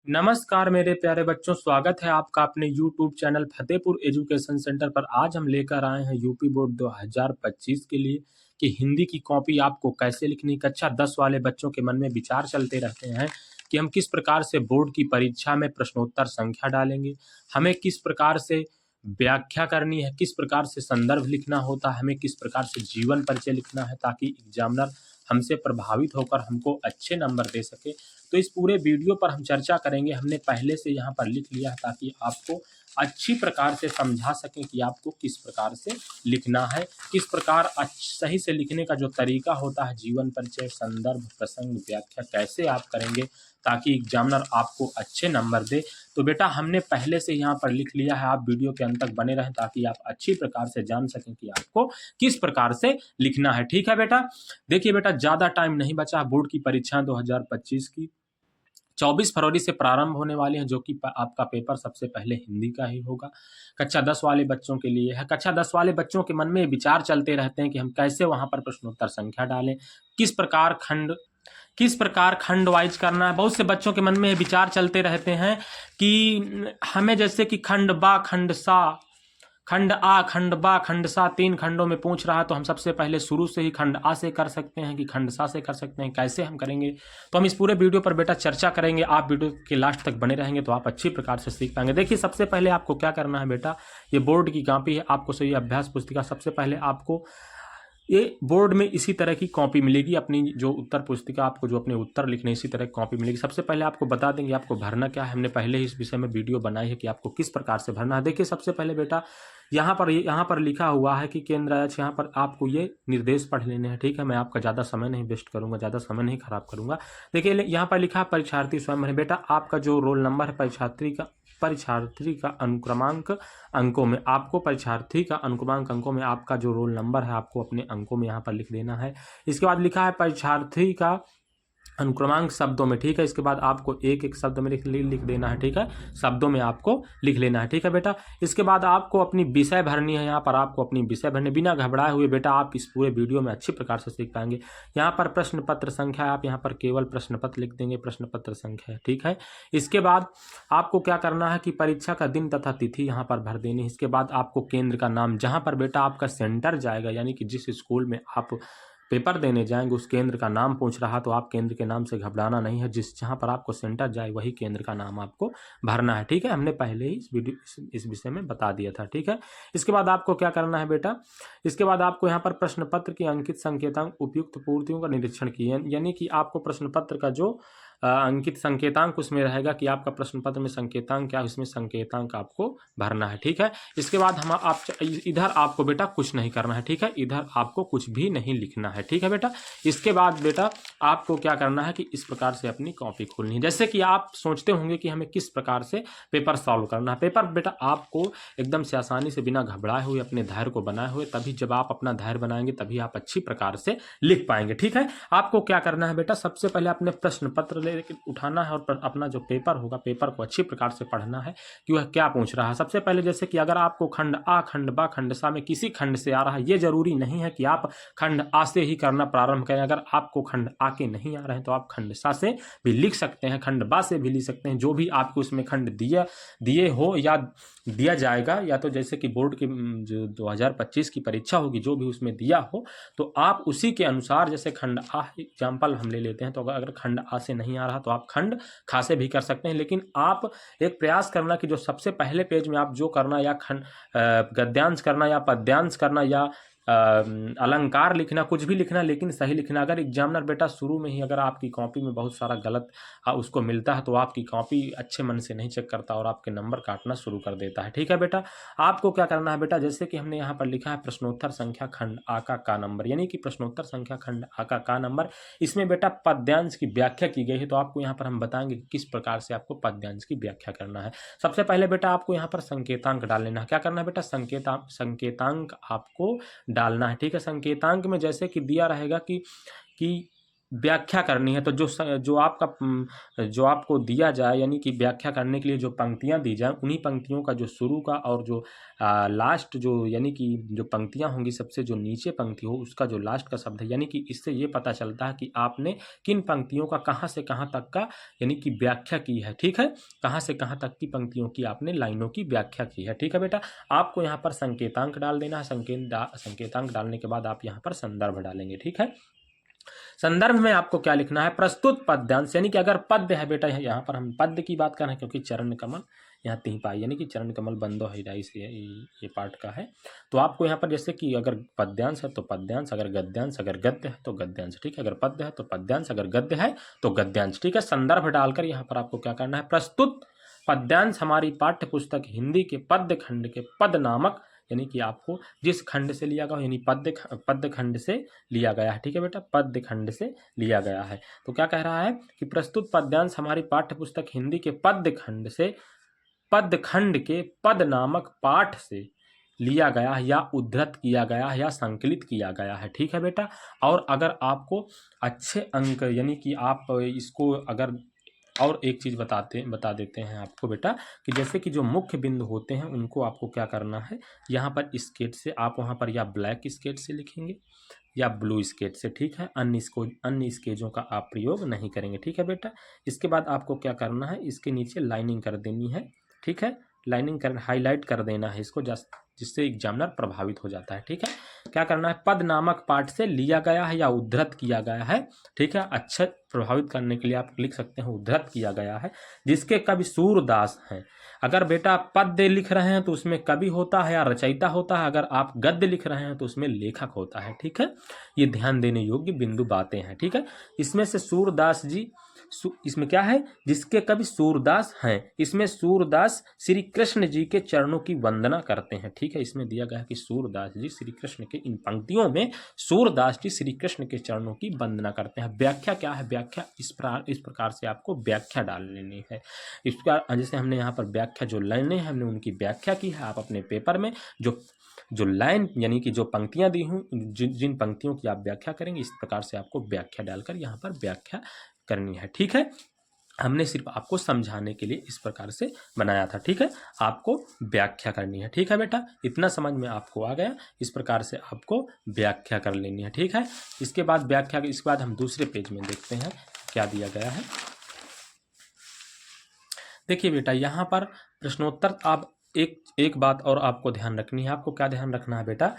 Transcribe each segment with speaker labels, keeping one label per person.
Speaker 1: नमस्कार मेरे प्यारे बच्चों, स्वागत है आपका अपने YouTube channel Fatehpur education centre पर। आज हम लेकर आए हैं यूपी बोर्ड 2025 के लिए कि हिंदी की कॉपी आपको कैसे लिखनी। कक्षा 10 वाले बच्चों के मन में विचार चलते रहते हैं कि हम किस प्रकार से बोर्ड की परीक्षा में प्रश्नोत्तर संख्या डालेंगे, हमें किस प्रकार से व्याख्या करनी है, किस प्रकार से संदर्भ लिखना होता है, हमें किस प्रकार से जीवन परिचय लिखना है ताकि एग्जामिनर हमसे प्रभावित होकर हमको अच्छे नंबर दे सके। तो इस पूरे वीडियो पर हम चर्चा करेंगे। हमने पहले से यहाँ पर लिख लिया है ताकि आपको अच्छी प्रकार से समझा सकें कि आपको किस प्रकार से लिखना है, किस प्रकार सही से लिखने का जो तरीका होता है, जीवन परिचय, संदर्भ, प्रसंग, व्याख्या कैसे आप करेंगे ताकि एग्जामिनर आपको अच्छे नंबर दे। तो बेटा हमने पहले से यहाँ पर लिख लिया है, आप वीडियो के अंत तक बने रहें ताकि आप अच्छी प्रकार से जान सकें कि आपको किस प्रकार से लिखना है। ठीक है बेटा, देखिए बेटा ज़्यादा टाइम नहीं बचा। बोर्ड की परीक्षा 2025 की 24 फरवरी से प्रारंभ होने वाले हैं, जो कि आपका पेपर सबसे पहले हिंदी का ही होगा। कक्षा 10 वाले बच्चों के लिए है। कक्षा 10 वाले बच्चों के मन में विचार चलते रहते हैं कि हम कैसे वहाँ पर प्रश्नोत्तर संख्या डालें, किस प्रकार खंड वाइज करना है। बहुत से बच्चों के मन में विचार चलते रहते हैं कि हमें जैसे कि खंड बा, खंड सा, खंड आ, खंड बा, खंड सा 3 खंडों में पूछ रहा है, तो हम सबसे पहले शुरू से ही खंड आ से कर सकते हैं कि खंड सा से कर सकते हैं, कैसे हम करेंगे। तो हम इस पूरे वीडियो पर बेटा चर्चा करेंगे। आप वीडियो के लास्ट तक बने रहेंगे तो आप अच्छी प्रकार से सीख पाएंगे। देखिए सबसे पहले आपको क्या करना है बेटा, ये बोर्ड की कॉपी है, आपको सही अभ्यास पुस्तिका। सबसे पहले आपको ये बोर्ड में इसी तरह की कॉपी मिलेगी, अपनी जो उत्तर पुस्तिका, आपको जो अपने उत्तर लिखने इसी तरह की कॉपी मिलेगी। सबसे पहले आपको बता देंगे आपको भरना क्या है। हमने पहले ही इस विषय में वीडियो बनाई है कि आपको किस प्रकार से भरना है। देखिए सबसे पहले बेटा यहाँ पर लिखा हुआ है कि केंद्र राज, यहाँ पर आपको ये निर्देश पढ़ लेने हैं। ठीक है, मैं आपका ज़्यादा समय नहीं वेस्ट करूँगा, ज़्यादा समय नहीं खराब करूँगा। देखिए यहाँ पर लिखा है परीक्षार्थी स्वयं है। बेटा आपका जो रोल नंबर है परीक्षार्थी का अनुक्रमांक अंकों में, आपको परीक्षार्थी का अनुक्रमांक अंकों में आपका जो रोल नंबर है आपको अपने अंकों में यहाँ पर लिख देना है। इसके बाद लिखा है परीक्षार्थी का अनुक्रमांक शब्दों में। ठीक है, इसके बाद आपको एक एक शब्द में लिख देना है। ठीक है, शब्दों में आपको लिख लेना है। ठीक है बेटा, इसके बाद आपको अपनी विषय भरनी है। यहाँ पर आपको अपनी विषय भरनी, बिना घबराए हुए बेटा आप इस पूरे वीडियो में अच्छी प्रकार से सीख पाएंगे। यहाँ पर प्रश्न पत्र संख्या, आप यहाँ पर केवल प्रश्न पत्र लिख देंगे, प्रश्न पत्र संख्या। ठीक है, इसके बाद आपको क्या करना है कि परीक्षा का दिन तथा तिथि यहाँ पर भर देनी है। इसके बाद आपको केंद्र का नाम, जहाँ पर बेटा आपका सेंटर जाएगा, यानी कि जिस स्कूल में आप पेपर देने जाएंगे उस केंद्र का नाम पूछ रहा, तो आप केंद्र के नाम से घबराना नहीं है। जहाँ पर आपको सेंटर जाए वही केंद्र का नाम आपको भरना है। ठीक है, हमने पहले ही इस विषय में बता दिया था। ठीक है, इसके बाद आपको क्या करना है बेटा, इसके बाद आपको यहाँ पर प्रश्न पत्र की अंकित संकेतांक उपयुक्त पूर्तियों का निरीक्षण किए, यानी कि आपको प्रश्न पत्र का जो अंकित संकेतांक उसमें रहेगा कि आपका प्रश्न पत्र में संकेतांक क्या है, इसमें संकेतांक आपको भरना है। ठीक है, इसके बाद आप इधर आपको बेटा कुछ नहीं करना है। ठीक है, इधर आपको कुछ भी नहीं लिखना है। ठीक है बेटा, इसके बाद बेटा आपको क्या करना है कि इस प्रकार से अपनी कॉपी खोलनी है। जैसे कि आप सोचते होंगे कि हमें किस प्रकार से पेपर सॉल्व करना है। पेपर बेटा आपको एकदम से आसानी से बिना घबराए हुए अपने धैर्य को बनाए हुए, तभी जब आप अपना धैर्य बनाएंगे तभी आप अच्छी प्रकार से लिख पाएंगे। ठीक है, आपको क्या करना है बेटा, सबसे पहले अपने प्रश्न पत्र उठाना है और अपना जो पेपर होगा, पेपर को अच्छी प्रकार से पढ़ना है कि वह क्या पूछ रहा है। सबसे पहले जैसे कि अगर आपको खंड आ, खंड बा, खंड सा में किसी खंड से आ रहा है, ये जरूरी नहीं है कि आप खंड आ से ही करना प्रारंभ करें। अगर आपको खंड आ के नहीं आ रहे हैं तो आप खंड सा से भी लिख सकते हैं, खंड बा से भी लिख सकते हैं। जो भी आपको उसमें खंड दिए हो या दिया जाएगा, या तो जैसे कि बोर्ड की जो 2025 की परीक्षा होगी जो भी उसमें दिया हो, तो आप उसी के अनुसार, जैसे खंड आ एग्जाम्पल हम ले लेते हैं, तो अगर खंड आ से नहीं आ रहा तो आप खंड खा से भी कर सकते हैं। लेकिन आप एक प्रयास करना कि जो सबसे पहले पेज में आप जो करना, या खंड गद्यांश करना या पद्यांश करना या अलंकार लिखना, कुछ भी लिखना लेकिन सही लिखना। अगर एग्जामिनर बेटा शुरू में ही अगर आपकी कॉपी में बहुत सारा गलत उसको मिलता है तो आपकी कॉपी अच्छे मन से नहीं चेक करता और आपके नंबर काटना शुरू कर देता है। ठीक है बेटा, आपको क्या करना है बेटा, जैसे कि हमने यहाँ पर लिखा है प्रश्नोत्तर संख्या खंड आ का नंबर, यानी कि प्रश्नोत्तर संख्या खंड आ का नंबर, इसमें बेटा पद्यांश की व्याख्या की गई है। तो आपको यहाँ पर हम बताएंगे कि किस प्रकार से आपको पद्यांश की व्याख्या करना है। सबसे पहले बेटा आपको यहाँ पर संकेतांक डाल लेना है। क्या करना है बेटा, संकेतांक आपको डालना है। ठीक है, संकेतांक में जैसे कि दिया रहेगा कि व्याख्या करनी है। तो जो आपको दिया जाए, यानी कि व्याख्या करने के लिए जो पंक्तियां दी जाए, उन्हीं पंक्तियों का जो शुरू का और जो लास्ट जो यानी कि जो पंक्तियां होंगी, सबसे जो नीचे पंक्ति हो उसका जो लास्ट का शब्द है, यानी कि इससे ये पता चलता है कि आपने किन पंक्तियों का कहाँ से कहाँ तक का यानी कि व्याख्या की है। ठीक है, कहाँ से कहाँ तक की पंक्तियों की आपने लाइनों की व्याख्या की है। ठीक है बेटा, आपको यहाँ पर संकेतांक डाल देना है। संकेतांक डालने के बाद आप यहाँ पर संदर्भ डालेंगे। ठीक है, संदर्भ में आपको क्या लिखना है, प्रस्तुत पद्यांश, यानी कि अगर पद्य है बेटा, यहाँ पर हम पद्य की बात कर रहे हैं क्योंकि चरण कमल यहाँ तीन पाई, यानी कि चरण कमल बंदो है से ये पाठ का है। तो आपको यहाँ पर जैसे कि अगर पद्यांश है तो पद्यांश, अगर गद्यांश, अगर गद्य है तो गद्यांश। ठीक है, अगर पद्य है तो पद्यांश, अगर गद्य है तो गद्यांश। ठीक है, संदर्भ डालकर यहाँ पर आपको क्या करना है, प्रस्तुत पद्यांश हमारी पाठ्य पुस्तक हिंदी के पद्य खंड के पद नामक, यानी कि आपको जिस खंड से लिया गया हो, यानी पद्य खंड से लिया गया है। ठीक है बेटा, पद्य खंड से लिया गया है। तो क्या कह रहा है कि प्रस्तुत पद्यांश हमारी पाठ्य पुस्तक हिंदी के पद्य खंड से, पद्य खंड के पद नामक पाठ से लिया गया है या उद्धृत किया गया है या संकलित किया गया है। ठीक है बेटा, और अगर आपको अच्छे अंक, यानी कि आप इसको अगर और एक चीज़ बता देते हैं आपको बेटा, कि जैसे कि जो मुख्य बिंदु होते हैं उनको आपको क्या करना है, यहाँ पर स्केच से आप वहाँ पर या ब्लैक स्केच से लिखेंगे या ब्लू स्केच से। ठीक है, अन्य स्केचों का आप प्रयोग नहीं करेंगे। ठीक है बेटा, इसके बाद आपको क्या करना है, इसके नीचे लाइनिंग कर देनी है। ठीक है, हाईलाइट कर देना है इसको, जिससे एग्जामिनर प्रभावित हो जाता है। ठीक है, क्या करना है, पद नामक पाठ से लिया गया है या उद्धृत किया गया है। ठीक है, अच्छे प्रभावित करने के लिए आप लिख सकते हैं उद्धृत किया गया है, जिसके कवि सूरदास हैं। अगर बेटा पद्य लिख रहे हैं तो उसमें कवि होता है या रचयिता होता है, अगर आप गद्य लिख रहे हैं तो उसमें लेखक होता है। ठीक है, ये ध्यान देने योग्य बिंदु बातें हैं। ठीक है, इसमें से सूरदास जी, इसमें क्या है, जिसके कवि सूरदास हैं, इसमें सूरदास श्री कृष्ण जी के चरणों की वंदना करते हैं। ठीक है, इसमें दिया गया है कि सूरदास जी श्री कृष्ण के, इन पंक्तियों में सूरदास जी श्री कृष्ण के चरणों की वंदना करते हैं। व्याख्या क्या है, व्याख्या इस प्रकार से आपको व्याख्या डाल लेनी है। इसका जैसे हमने यहाँ पर व्याख्या जो लाइनें हैं हमने उनकी व्याख्या की है। आप अपने पेपर में जो लाइन यानी कि जो पंक्तियां दी हूँ, जिन पंक्तियों की आप व्याख्या करेंगे, इस प्रकार से आपको व्याख्या डालकर यहाँ पर व्याख्या करनी है। ठीक है, हमने सिर्फ आपको समझाने के लिए इस प्रकार से बनाया था। ठीक है, आपको व्याख्या करनी है। ठीक है बेटा, इतना समझ में आपको आ गया, इस प्रकार से आपको व्याख्या कर लेनी है। ठीक है, इसके बाद व्याख्या, इसके बाद हम दूसरे पेज में देखते हैं क्या दिया गया है। देखिए बेटा, यहाँ पर प्रश्नोत्तर, आप एक बात और आपको ध्यान रखनी है। आपको क्या ध्यान रखना है बेटा,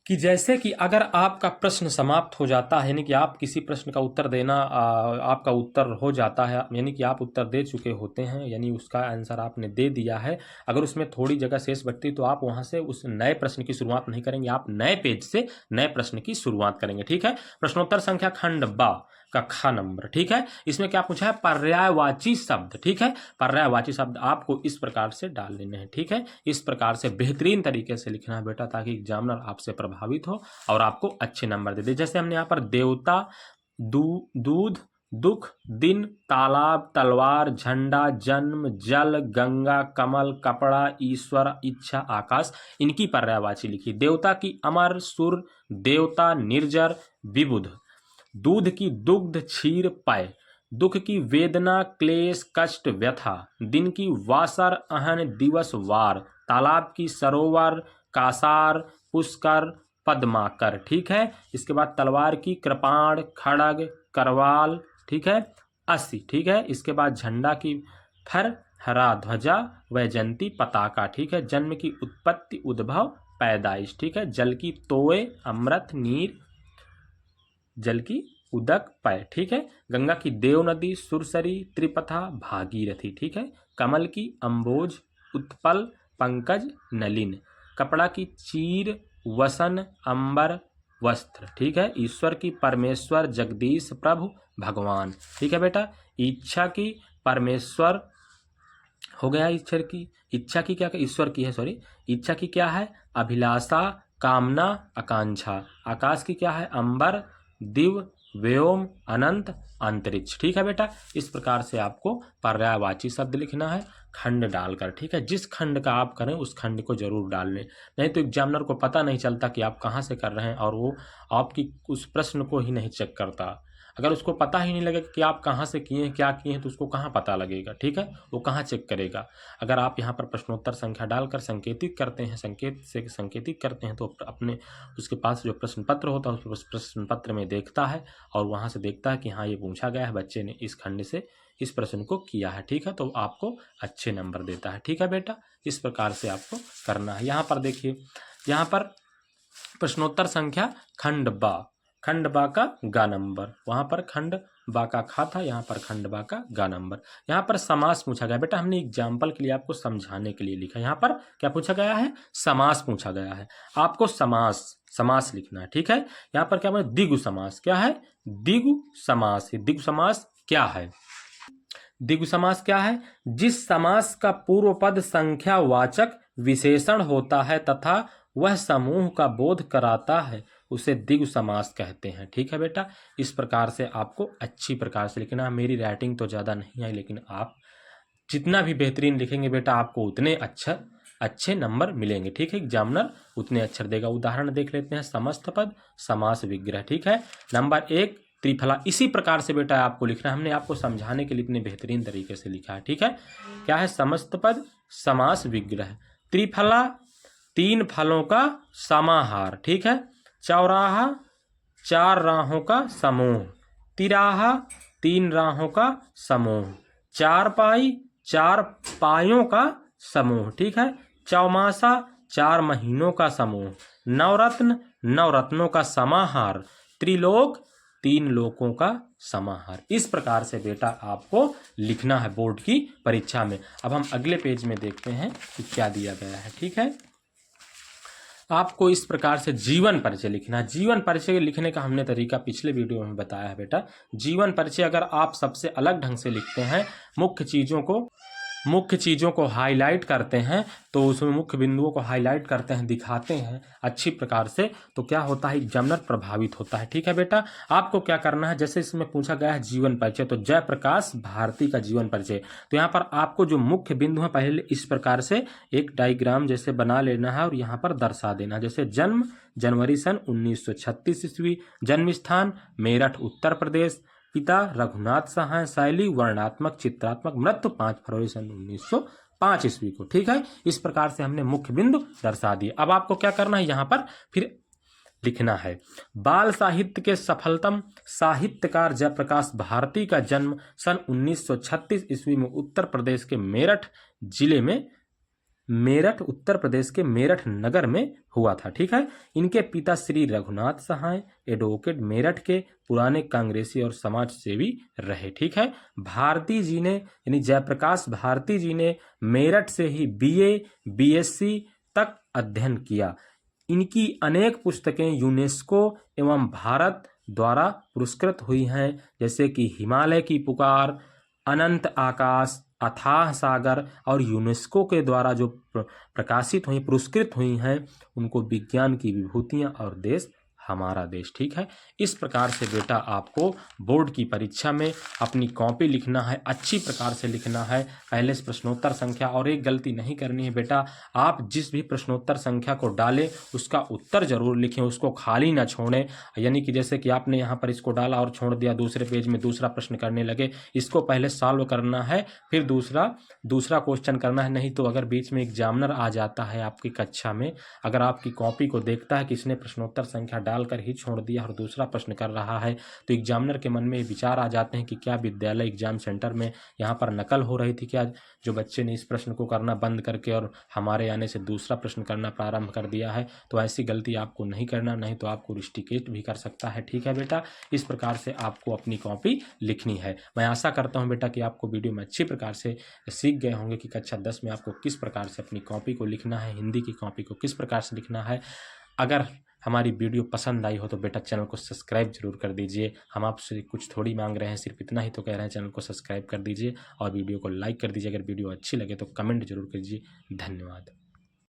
Speaker 1: कि जैसे कि अगर आपका प्रश्न समाप्त हो जाता है, यानी कि आप किसी प्रश्न का उत्तर देना, आपका उत्तर हो जाता है, यानी कि आप उत्तर दे चुके होते हैं, यानी उसका आंसर आपने दे दिया है, अगर उसमें थोड़ी जगह शेष बचती तो आप वहां से उस नए प्रश्न की शुरुआत नहीं करेंगे, आप नए पेज से नए प्रश्न की शुरुआत करेंगे। ठीक है, प्रश्नोत्तर संख्या खंड बा का ख नंबर। ठीक है, इसमें क्या पूछा है, पर्यायवाची शब्द। ठीक है, पर्यायवाची शब्द आपको इस प्रकार से डाल लेने हैं। ठीक है, इस प्रकार से बेहतरीन तरीके से लिखना है बेटा, ताकि एग्जामिनर आपसे प्रभावित हो और आपको अच्छे नंबर दे दे। जैसे हमने यहाँ पर देवता, दूध, दुख, दिन, तालाब, तलवार, झंडा, जन्म, जल, गंगा, कमल, कपड़ा, ईश्वर, इच्छा, आकाश, इनकी पर्यायवाची लिखी। देवता की अमर, सुर, देवता, निर्जर, विबुध। दूध की दुग्ध, क्षीर, पय। दुख की वेदना, क्लेश, कष्ट, व्यथा। दिन की वासर, अहन, दिवस, वार। तालाब की सरोवर, कासार, पुष्कर, पद्माकर। ठीक है, इसके बाद तलवार की कृपाण, खड़ग, करवाल। ठीक है, अस्सी। ठीक है, इसके बाद झंडा की फर, हरा ध्वजा, वैजंती, पताका। ठीक है, जन्म की उत्पत्ति, उद्भव, पैदाइश। ठीक है, जल की तोय, अमृत, नीर, जल की उदक, पय। ठीक है, गंगा की देव नदी, सुरसरी, त्रिपथा, भागीरथी। ठीक है, कमल की अम्बोज, उत्पल, पंकज, नलिन। कपड़ा की चीर, वसन, अंबर, वस्त्र। ठीक है, ईश्वर की परमेश्वर, जगदीश, प्रभु, भगवान। ठीक है बेटा, इच्छा की परमेश्वर हो गया, ईश्वर की। इच्छा की क्या, ईश्वर की है, सॉरी। इच्छा की क्या है, अभिलाषा, कामना, आकांक्षा। आकाश की क्या है, अंबर, दिव, व्योम, अनंत, अंतरिक्ष। ठीक है बेटा, इस प्रकार से आपको पर्यायवाची शब्द लिखना है खंड डालकर। ठीक है, जिस खंड का आप करें उस खंड को जरूर डाल लें, नहीं तो एग्जामिनर को पता नहीं चलता कि आप कहाँ से कर रहे हैं और वो आपकी उस प्रश्न को ही नहीं चेक करता। अगर उसको पता ही नहीं लगेगा कि आप कहाँ से किए हैं, क्या किए हैं, तो उसको कहाँ पता लगेगा, ठीक है, वो कहाँ चेक करेगा। अगर आप यहाँ पर प्रश्नोत्तर संख्या डालकर संकेतित करते हैं, संकेत से संकेतित करते हैं, तो अपने उसके पास जो प्रश्न पत्र होता है उस प्रश्न पत्र में देखता है और वहाँ से देखता है कि हाँ ये पूछा गया है, बच्चे ने इस खंड से इस प्रश्न को किया है, ठीक है, तो आपको अच्छे नंबर देता है, ठीक है बेटा। इस प्रकार से आपको करना है। यहाँ पर देखिए, यहाँ पर प्रश्नोत्तर संख्या खंड बा का गा नंबर, वहाँ पर खंड बा का खा था, यहाँ पर खंड बा का गा नंबर। यहाँ पर समास पूछा गया बेटा, हमने एग्जाम्पल के लिए आपको समझाने के लिए लिखा। यहाँ पर क्या पूछा गया है, समास पूछा गया है, आपको समास लिखना है, ठीक है। यहाँ पर क्या बोले, द्विगु समास, क्या है, द्विगु समास। द्विगु समास क्या है, द्विगु समास क्या है, जिस समास का पूर्व पद संख्यावाचक विशेषण होता है तथा वह समूह का बोध कराता है, उसे द्विगु समास कहते हैं, ठीक है बेटा। इस प्रकार से आपको अच्छी प्रकार से लिखना है। मेरी राइटिंग तो ज़्यादा नहीं आई, लेकिन आप जितना भी बेहतरीन लिखेंगे बेटा आपको उतने अच्छे नंबर मिलेंगे, ठीक है। एग्जामिनर उतने अक्षर देगा। उदाहरण देख लेते हैं, समस्त पद, समास विग्रह, ठीक है। नंबर 1 त्रिफला। इसी प्रकार से बेटा आपको लिखना, हमने आपको समझाने के लिए इतने बेहतरीन तरीके से लिखा है, ठीक है। क्या है, समस्त पद समास विग्रह। त्रिफला 3 फलों का समाहार, ठीक है। चौराहा 4 राहों का समूह। तिराहा 3 राहों का समूह। चारपाई 4 पायों का समूह, ठीक है। चौमासा 4 महीनों का समूह। नवरत्न 9 रत्नों का समाहार। त्रिलोक 3 लोकों का समाहार। इस प्रकार से बेटा आपको लिखना है बोर्ड की परीक्षा में। अब हम अगले पेज में देखते हैं कि क्या दिया गया है, ठीक है। आपको इस प्रकार से जीवन परिचय लिखना है। जीवन परिचय लिखने का हमने तरीका पिछले वीडियो में बताया है बेटा। जीवन परिचय अगर आप सबसे अलग ढंग से लिखते हैं, मुख्य चीज़ों को हाईलाइट करते हैं, तो उसमें मुख्य बिंदुओं को हाईलाइट करते हैं, दिखाते हैं अच्छी प्रकार से, तो क्या होता है, एग्जामिनर प्रभावित होता है, ठीक है बेटा। आपको क्या करना है, जैसे इसमें पूछा गया है जीवन परिचय, तो जयप्रकाश भारती का जीवन परिचय, तो यहाँ पर आपको जो मुख्य बिंदु है पहले इस प्रकार से एक डायग्राम जैसे बना लेना है और यहाँ पर दर्शा देना। जैसे जन्म जनवरी सन 1936 ईस्वी, जन्म स्थान मेरठ उत्तर प्रदेश, पिता रघुनाथ सहाय, शैली वर्णात्मक चित्रात्मक, मृत्यु 5 फरवरी सन 1905 ईस्वी को, ठीक है। इस प्रकार से हमने मुख्य बिंदु दर्शा दिए। अब आपको क्या करना है, यहाँ पर फिर लिखना है, बाल साहित्य के सफलतम साहित्यकार जयप्रकाश भारती का जन्म सन 1936 ईस्वी में उत्तर प्रदेश के उत्तर प्रदेश के मेरठ नगर में हुआ था, ठीक है। इनके पिता श्री रघुनाथ सहाय एडवोकेट मेरठ के पुराने कांग्रेसी और समाज सेवी रहे, ठीक है। भारती जी ने यानी जयप्रकाश भारती जी ने मेरठ से ही BA BSc तक अध्ययन किया। इनकी अनेक पुस्तकें यूनेस्को एवं भारत द्वारा पुरस्कृत हुई हैं, जैसे कि हिमालय की पुकार, अनंत आकाश, अथाह सागर, और यूनेस्को के द्वारा जो प्रकाशित हुई पुरस्कृत हुई हैं उनको विज्ञान की विभूतियां और देश हमारा देश, ठीक है। इस प्रकार से बेटा आपको बोर्ड की परीक्षा में अपनी कॉपी लिखना है, अच्छी प्रकार से लिखना है। पहले से प्रश्नोत्तर संख्या, और एक गलती नहीं करनी है बेटा, आप जिस भी प्रश्नोत्तर संख्या को डालें उसका उत्तर जरूर लिखें, उसको खाली ना छोड़ें। यानी कि जैसे कि आपने यहाँ पर इसको डाला और छोड़ दिया, दूसरे पेज में दूसरा प्रश्न करने लगे, इसको पहले सॉल्व करना है, फिर दूसरा क्वेश्चन करना है। नहीं तो अगर बीच में एग्जामिनर आ जाता है आपकी कक्षा में, अगर आपकी कॉपी को देखता है कि इसने प्रश्नोत्तर संख्या डालकर ही छोड़ दिया और दूसरा प्रश्न कर रहा है, तो एग्जामिनर के मन में विचार आ जाते हैं कि क्या विद्यालय एग्जाम सेंटर में यहाँ पर नकल हो रही थी क्या, जो बच्चे ने इस प्रश्न को करना बंद करके और हमारे आने से दूसरा प्रश्न करना प्रारंभ कर दिया है। तो ऐसी गलती आपको नहीं करना, नहीं तो आपको रिस्ट्रिकेट भी कर सकता है, ठीक है बेटा। इस प्रकार से आपको अपनी कॉपी लिखनी है। मैं आशा करता हूँ बेटा कि आपको वीडियो में अच्छी प्रकार से सीख गए होंगे कि कक्षा 10 में आपको किस प्रकार से अपनी कॉपी को लिखना है, हिंदी की कॉपी को किस प्रकार से लिखना है। अगर हमारी वीडियो पसंद आई हो तो बेटा चैनल को सब्सक्राइब जरूर कर दीजिए। हम आपसे कुछ थोड़ी मांग रहे हैं, सिर्फ इतना ही तो कह रहे हैं, चैनल को सब्सक्राइब कर दीजिए और वीडियो को लाइक कर दीजिए। अगर वीडियो अच्छी लगे तो कमेंट जरूर कीजिए। धन्यवाद।